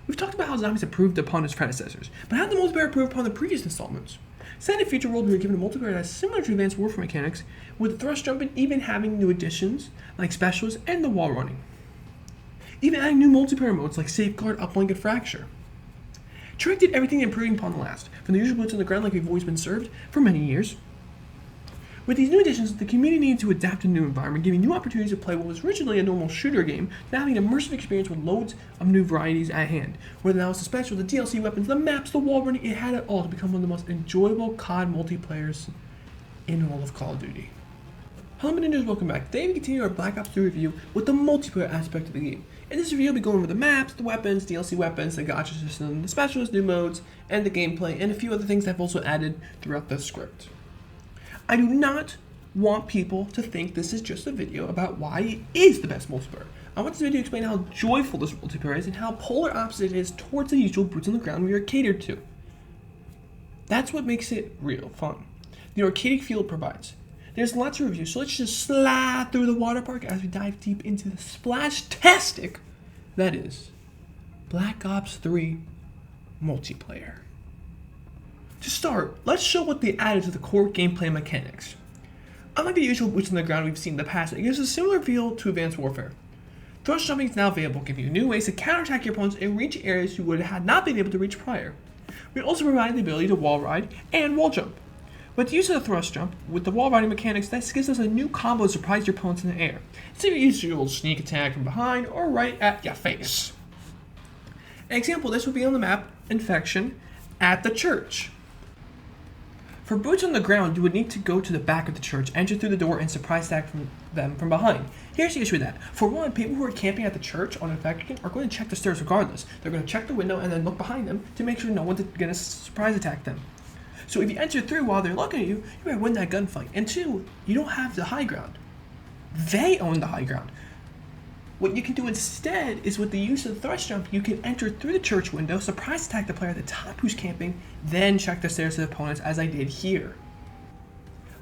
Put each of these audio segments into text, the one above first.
We've talked about how zombies improved upon its predecessors, but how did the multiplayer improve upon the previous installments? Set in a future world, we were given a multiplayer that's similar to Advanced Warfare mechanics, with the thrust jumping even having new additions like specialists and the wall running. Even adding new multiplayer modes like Safeguard, Uplink, and Fracture. Treyarch did everything improving upon the last, from the usual boots on the ground like we've always been served for many years. With these new additions, the community needed to adapt to the new environment, giving new opportunities to play what was originally a normal shooter game, now having an immersive experience with loads of new varieties at hand. Whether that was the special, the DLC weapons, the maps, the wall running, it had it all to become one of the most enjoyable COD multiplayers in all of Call of Duty. Hello Ninjas, welcome back. Today we continue our Black Ops 3 review with the multiplayer aspect of the game. In this review, we'll be going over the maps, the weapons, DLC weapons, the gacha system, the specialists, new modes, and the gameplay, and a few other things I've also added throughout the script. I do not want people to think this is just a video about why it is the best multiplayer. I want this video to explain how joyful this multiplayer is and how polar opposite it is towards the usual boots on the ground we are catered to. That's what makes it real fun. The arcadic feel it provides. There's lots of reviews, so let's just slide through the water park as we dive deep into the splashtastic that is Black Ops 3 multiplayer. To start, let's show what they added to the core gameplay mechanics. Unlike the usual boots on the ground we've seen in the past, it gives a similar feel to Advanced Warfare. Thrust jumping is now available, giving you new ways to counterattack your opponents and reach areas you would have not been able to reach prior. We also provide the ability to wall ride and wall jump. With the use of the thrust jump, with the wall riding mechanics, that gives us a new combo to surprise your opponents in the air. So you use your little sneak attack from behind or right at your face. An example of this would be on the map Infection at the church. For boots on the ground, you would need to go to the back of the church, enter through the door, and surprise attack them from behind. Here's the issue with that. For one, people who are camping at the church on Infection are going to check the stairs regardless. They're going to check the window and then look behind them to make sure no one's going to surprise attack them. So if you enter through while they're looking at you, you better win that gunfight. And two, you don't have the high ground. They own the high ground. What you can do instead is with the use of the thrust jump, you can enter through the church window, surprise attack the player at the top who's camping, then check the stairs to the opponents as I did here.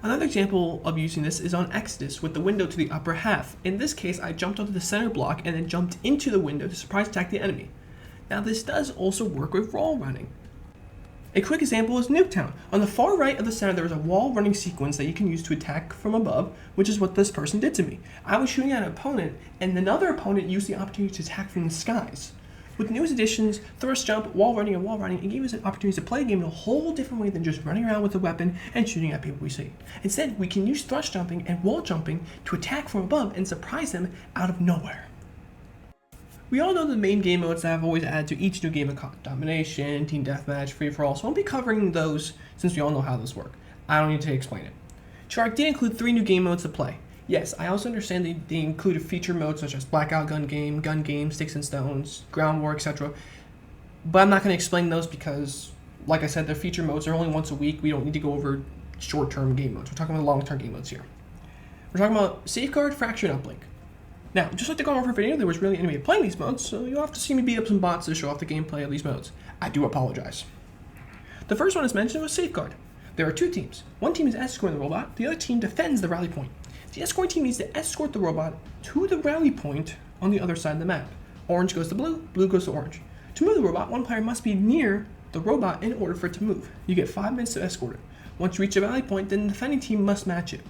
Another example of using this is on Exodus with the window to the upper half. In this case, I jumped onto the center block and then jumped into the window to surprise attack the enemy. Now this does also work with wall running. A quick example is Nuketown. On the far right of the center, there is a wall running sequence that you can use to attack from above, which is what this person did to me. I was shooting at an opponent, and another opponent used the opportunity to attack from the skies. With the newest additions, thrust jump, wall running, and wall riding, it gave us an opportunity to play a game in a whole different way than just running around with a weapon and shooting at people we see. Instead, we can use thrust jumping and wall jumping to attack from above and surprise them out of nowhere. We all know the main game modes that I've always added to each new game of COD. Domination, Team Deathmatch, Free-for-all, so I won't be covering those since we all know how those work. I don't need to explain it. Treyarch did include 3 new game modes to play. Yes, I also understand they included feature modes such as Blackout Gun Game, Sticks and Stones, Ground War, etc. But I'm not going to explain those because, like I said, the feature modes are only once a week. We don't need to go over short-term game modes. We're talking about long-term game modes here. We're talking about Safeguard, Fracture, and Uplink. Now, just like the Garden Warfare video, there was really anybody playing these modes, so you'll have to see me beat up some bots to show off the gameplay of these modes. I do apologize. The first one as mentioned was Safeguard. There are 2 teams. One team is escorting the robot, the other team defends the rally point. The escorting team needs to escort the robot to the rally point on the other side of the map. Orange goes to blue, blue goes to orange. To move the robot, one player must be near the robot in order for it to move. You get 5 minutes to escort it. Once you reach the rally point, then the defending team must match it.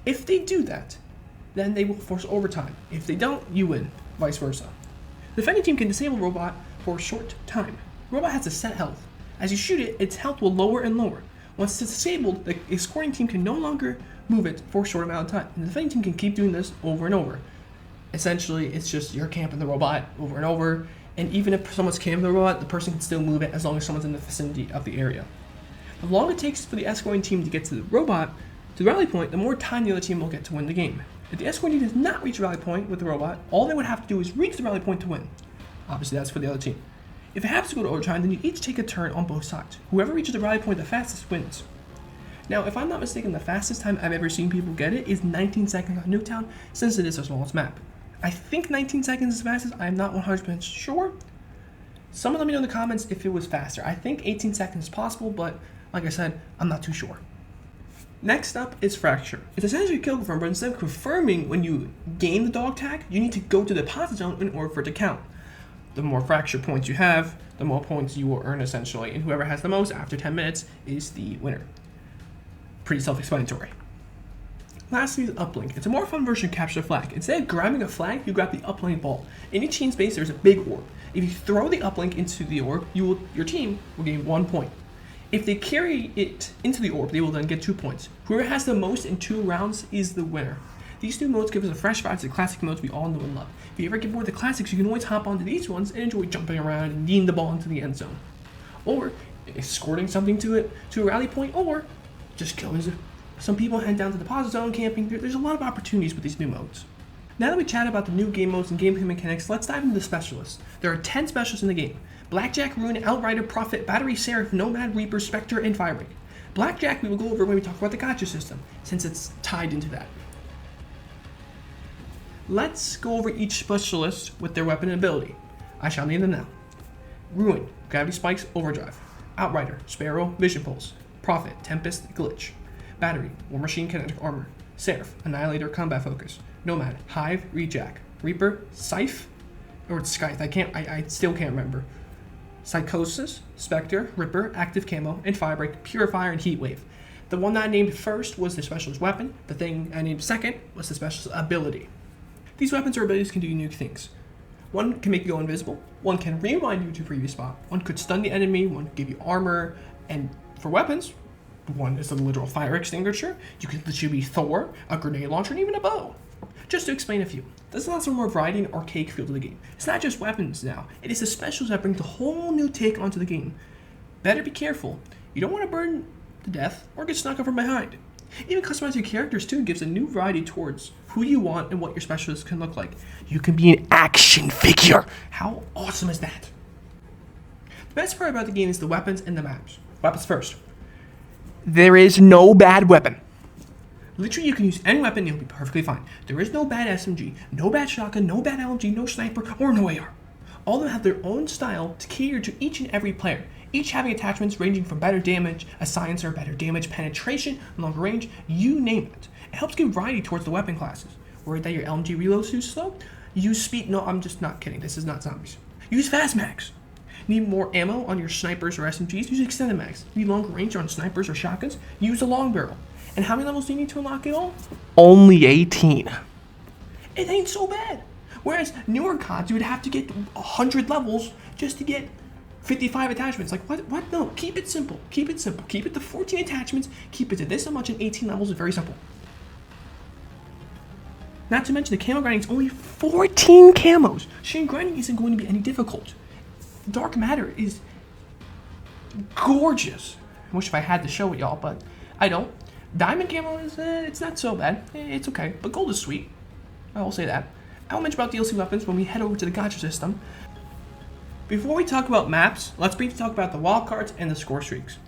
If they do that, then they will force overtime. If they don't, you win, vice versa. The defending team can disable the robot for a short time. The robot has a set health. As you shoot it, its health will lower and lower. Once it's disabled, the escorting team can no longer move it for a short amount of time. And the defending team can keep doing this over and over. Essentially, it's just you're camping the robot over and over, and even if someone's camping the robot, the person can still move it as long as someone's in the vicinity of the area. The longer it takes for the escorting team to get to the robot, to the rally point, the more time the other team will get to win the game. If the escort team does not reach the rally point with the robot, all they would have to do is reach the rally point to win. Obviously, that's for the other team. If it happens to go to overtime, then you each take a turn on both sides. Whoever reaches the rally point the fastest wins. Now, if I'm not mistaken, the fastest time I've ever seen people get it is 19 seconds on Nuketown, since it is the smallest map. I think 19 seconds is the fastest. I'm not 100% sure. Someone let me know in the comments if it was faster. I think 18 seconds is possible, but like I said, I'm not too sure. Next up is Fracture. It's essentially a kill confirm, but instead of confirming when you gain the dog tag, you need to go to the deposit zone in order for it to count. The more fracture points you have, the more points you will earn essentially, and whoever has the most after 10 minutes is the winner. Pretty self-explanatory. Lastly, the uplink. It's a more fun version of capture the flag. Instead of grabbing a flag, you grab the uplink ball. In each team's base, there's a big orb. If you throw the uplink into the orb, your team will gain 1 point. If they carry it into the orb, they will then get 2 points. Whoever has the most in 2 rounds is the winner. These new modes give us a fresh vibe to the classic modes we all know and love. If you ever get bored of the classics, you can always hop onto these ones and enjoy jumping around and kneeing the ball into the end zone. Or escorting something to a rally point, or just killing some people, head down to the deposit zone, camping. There's a lot of opportunities with these new modes. Now that we chatted about the new game modes and gameplay mechanics, let's dive into the specialists. There are 10 specialists in the game. Blackjack, Rune, Outrider, Prophet, Battery, Seraph, Nomad, Reaper, Spectre, and Firebreak. Blackjack we will go over when we talk about the gacha system, since it's tied into that. Let's go over each specialist with their weapon and ability. I shall name them now. Rune, Gravity Spikes, Overdrive. Outrider, Sparrow, Vision Pulse. Prophet, Tempest, Glitch. Battery, War Machine, Kinetic Armor. Seraph, Annihilator, Combat Focus. Nomad, Hive, Rejack. Reaper, Scythe, or Scythe, I still can't remember. Psychosis, Spectre, Ripper, Active Camo, and Firebreak, Purifier, and Heatwave. The one that I named first was the specialist weapon. The thing I named second was the specialist ability. These weapons or abilities can do unique things. One can make you go invisible, one can rewind you to a previous spot, one could stun the enemy, one could give you armor, and for weapons, one is a literal fire extinguisher, you could literally be Thor, a grenade launcher, and even a bow. Just to explain a few, this allows for more variety and arcade feel to the game. It's not just weapons now, it is the specials that bring the whole new take onto the game. Better be careful, you don't want to burn to death or get snuck up from behind. Even customizing your characters too gives a new variety towards who you want and what your specialist can look like. You can be an action figure. How awesome is that? The best part about the game is the weapons and the maps. Weapons first. There is no bad weapon. Literally, you can use any weapon and you'll be perfectly fine. There is no bad SMG, no bad shotgun, no bad LMG, no sniper, or no AR. All of them have their own style to cater to each and every player, each having attachments ranging from better damage, a silencer, better damage, penetration, longer range, you name it. It helps give variety towards the weapon classes. Worried that your LMG reload's too slow? Use speed. No, I'm just not kidding. This is not zombies. Use fast mags. Need more ammo on your snipers or SMGs? Use extended mags. Need longer range on snipers or shotguns? Use a long barrel. And how many levels do you need to unlock it all? Only 18. It ain't so bad. Whereas newer CODs, you would have to get 100 levels just to get 55 attachments. Like, what? No, keep it simple. Keep it simple. Keep it to 14 attachments. Keep it to this much and 18 levels is very simple. Not to mention the camo grinding is only 14 camos. Chain grinding isn't going to be any difficult. Dark matter is gorgeous. I wish if I had to show it y'all, but I don't. Diamond camo is, it's not so bad. It's okay, but gold is sweet. I will say that. I will mention about DLC weapons when we head over to the gacha system. Before we talk about maps, let's briefly talk about the wildcards and the score streaks.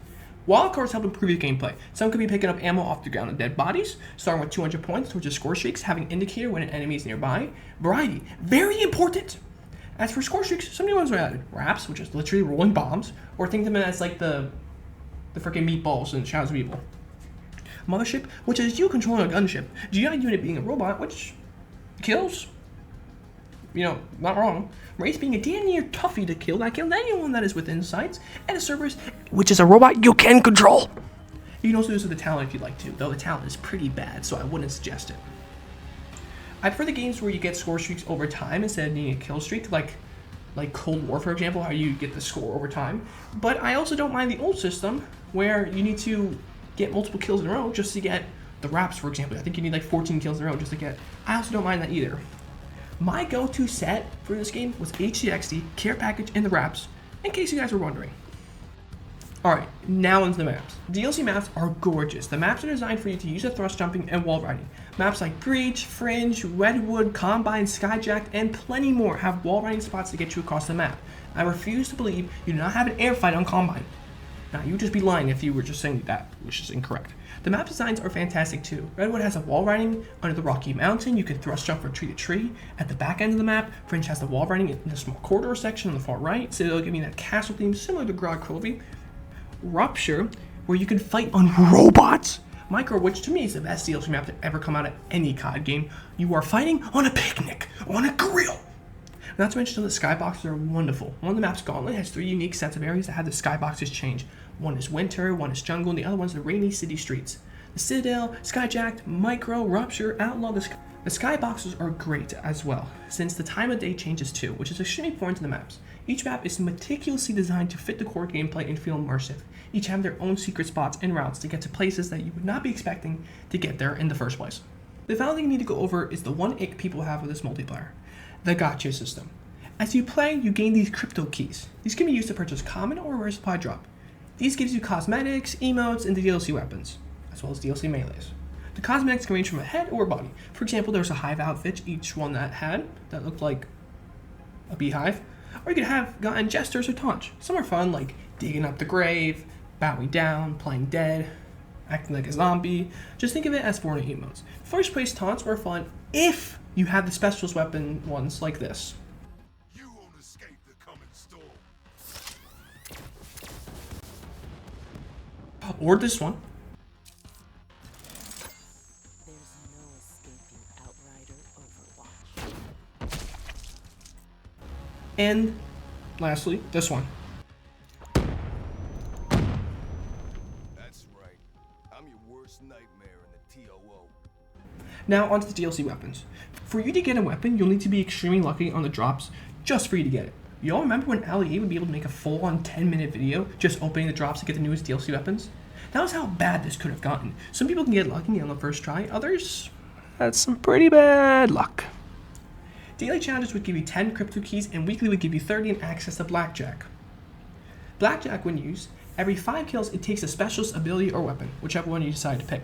Wildcards help improve your gameplay. Some could be picking up ammo off the ground and dead bodies, starting with 200 points, which is score streaks, having an indicator when an enemy is nearby. Variety, very important. As for score streaks, some new ones are added. Wraps, which is literally rolling bombs, or think of them as like the freaking meatballs in Shadows of Evil. Mothership, which is you controlling a gunship. GI unit being a robot, which kills. You know, not wrong. Race being a damn near toughie to kill that kills anyone that is within sights. And a Cerberus, which is a robot you can control. You can also do this with the talent if you'd like to, though the talent is pretty bad, so I wouldn't suggest it. I prefer the games where you get score streaks over time instead of needing a kill streak, like Cold War, for example, how you get the score over time. But I also don't mind the old system where you need to get multiple kills in a row just to get the wraps, for example. I think you need like 14 kills in a row just to get. I also don't mind that either. My go-to set for this game was HCXD, Care Package, and the wraps, in case you guys were wondering. Alright, now into the maps. DLC maps are gorgeous. The maps are designed for you to use a thrust jumping and wall riding. Maps like Breach, Fringe, Redwood, Combine, Skyjack, and plenty more have wall riding spots to get you across the map. I refuse to believe you do not have an air fight on Combine. Now, you would just be lying if you were just saying that, which is incorrect. The map designs are fantastic too. Redwood has a wall riding under the Rocky Mountain. You can thrust jump from tree to tree. At the back end of the map, Fringe has the wall riding in the small corridor section on the far right, so it'll give you that castle theme similar to Grog Crovey. Rupture, where you can fight on robots. Micro, which to me is the best DLC map to ever come out of any COD game. You are fighting on a picnic, on a grill. Not to mention the skyboxes are wonderful. One of the maps, Gauntlet, has 3 unique sets of areas that have the skyboxes change. One is winter, one is jungle, and the other one's the rainy city streets. The Citadel, Skyjacked, Micro, Rupture, Outlaw, the skyboxes are great as well, since the time of day changes too, which is extremely important to the maps. Each map is meticulously designed to fit the core gameplay and feel immersive. Each have their own secret spots and routes to get to places that you would not be expecting to get there in the first place. The final thing you need to go over is the one ick people have with this multiplayer: the gacha system. As you play, you gain these crypto keys. These can be used to purchase common or rare supply drop. These gives you cosmetics, emotes, and the DLC weapons, as well as DLC melees. The cosmetics can range from a head or a body. For example, there's a hive outfit, each one that looked like a beehive. Or you could have gotten gestures or taunts. Some are fun, like digging up the grave, bowing down, playing dead, acting like a zombie. Just think of it as Fortnite emotes. First place taunts were fun if you have the specialist weapon ones like this. You won't escape the coming storm. Or this one. There's no escaping Outrider Overwatch. And lastly, this one. That's right. I'm your worst nightmare in the TOO. Now onto the DLC weapons. For you to get a weapon, you'll need to be extremely lucky on the drops just for you to get it. You all remember when Ali would be able to make a full-on 10-minute video just opening the drops to get the newest DLC weapons? That was how bad this could have gotten. Some people can get lucky on the first try, others, that's some pretty bad luck. Daily challenges would give you 10 crypto keys, and weekly would give you 30 and access to Blackjack. Blackjack, when used, every 5 kills it takes a specialist ability or weapon, whichever one you decide to pick.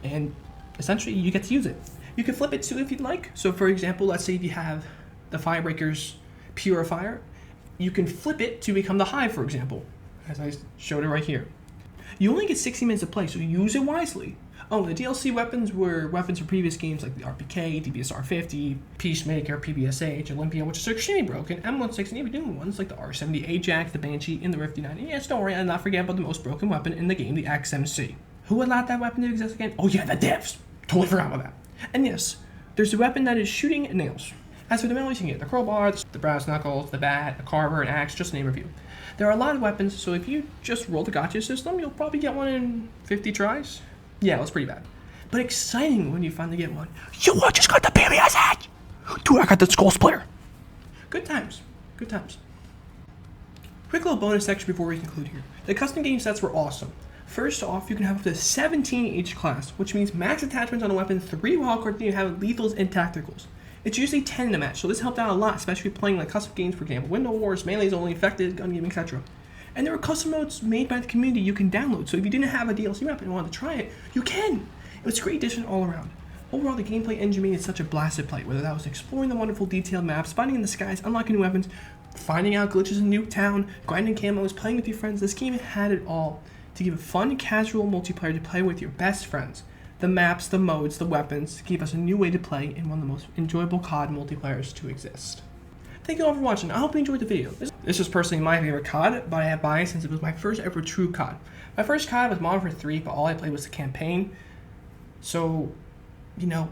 And essentially, you get to use it. You can flip it too if you'd like. So for example, let's say if you have the Firebreaker's Purifier, you can flip it to become the Hive, for example, as I showed it right here. You only get 60 minutes to play, so use it wisely. Oh, the DLC weapons were weapons from previous games like the RPK, DBSR 50, Peacemaker, PBSH, Olympia, which is extremely broken, M16, and even new ones like the R70 Ajax, the Banshee, and the Rifty 9. And yes, don't worry, I'll not forget about the most broken weapon in the game, the XMC. Who allowed that weapon to exist again? Oh yeah, the devs! Totally forgot about that. And yes, there's a weapon that is shooting nails. As for the melees, you can get the crowbar, the brass knuckles, the bat, a carver, an axe, just to name a few. There are a lot of weapons, so if you just roll the gacha system, you'll probably get one in 50 tries. Yeah, that's pretty bad. But exciting when you finally get one. You just got the PBS hat! Dude, I got the Skull Splitter! Good times. Good times. Quick little bonus section before we conclude here. The custom game sets were awesome. First off, you can have up to 17 each class, which means max attachments on a weapon, 3 wildcards, and you have lethals and tacticals. It's usually 10 in a match, so this helped out a lot, especially playing like custom games, for example, Window Wars, Melee's Only, Infected, Gun Game, etc. And there were custom modes made by the community you can download, so if you didn't have a DLC map and wanted to try it, you can! It was a great addition all around. Overall, the gameplay engine made it such a blast to play, whether that was exploring the wonderful detailed maps, finding in the skies, unlocking new weapons, finding out glitches in Nuketown, grinding camos, playing with your friends. This game had it all to give a fun, casual multiplayer to play with your best friends. The maps, the modes, the weapons gave us a new way to play in one of the most enjoyable COD multiplayers to exist. Thank you all for watching. I hope you enjoyed the video. This is personally my favorite COD, but I have bias since it was my first ever true COD. My first COD was Modern Warfare 3, but all I played was the campaign. So, you know,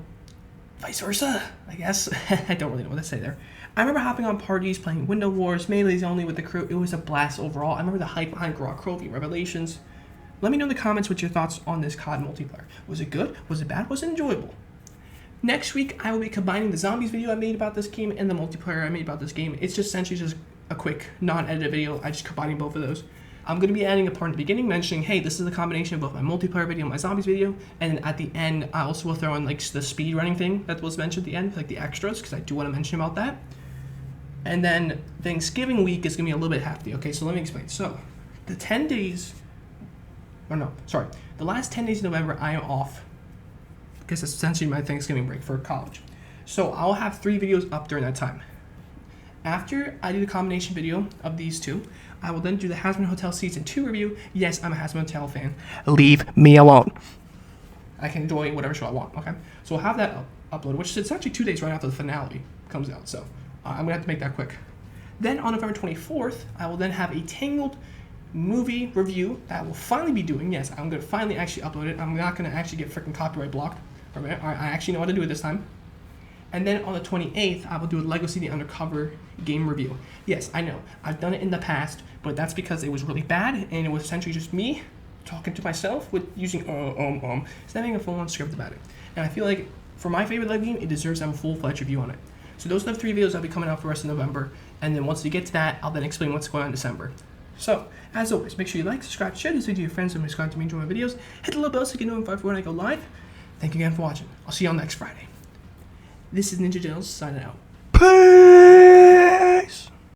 vice versa, I guess. I don't really know what to say there. I remember hopping on parties, playing Window Wars, Melee's Only with the crew. It was a blast overall. I remember the hype behind Grok Crovey, Revelations. Let me know in the comments what your thoughts on this COD multiplayer. Was it good? Was it bad? Was it enjoyable? Next week, I will be combining the zombies video I made about this game and the multiplayer I made about this game. It's just essentially just a quick, non-edited video. I just combining both of those. I'm going to be adding a part in the beginning mentioning, hey, this is a combination of both my multiplayer video and my zombies video. And then at the end, I also will throw in like the speed running thing that was mentioned at the end, like the extras, because I do want to mention about that. And then Thanksgiving week is going to be a little bit hefty. Okay, so let me explain. So the 10 days... the last 10 days of November, I am off because it's essentially my Thanksgiving break for college. So I'll have 3 videos up during that time. After I do the combination video of these two, I will then do the Hazmat Hotel Season 2 review. Yes, I'm a Hazmat Hotel fan. Leave me alone. I can enjoy whatever show I want, okay? So I'll have that uploaded, which is actually 2 days right after the finale comes out. So I'm going to have to make that quick. Then on November 24th, I will then have a Tangled movie review that I will finally be doing. Yes, I'm going to finally actually upload it. I'm not going to actually get freaking copyright blocked. I actually know how to do it this time. And then on the 28th, I will do a Lego City Undercover game review. Yes, I know, I've done it in the past, but that's because it was really bad, and it was essentially just me talking to myself with using instead of having a full-on script about it. And I feel like for my favorite Lego game, it deserves to have a full-fledged review on it. So those are the 3 videos that'll be coming out for the rest of November, and then once we get to that, I'll then explain what's going on in December. So, as always, make sure you like, subscribe, share this video to your friends, and subscribe to me and enjoy my videos. Hit the little bell so you get notified for when I go live. Thank you again for watching. I'll see you on next Friday. This is Ninja Jones signing out. Peace!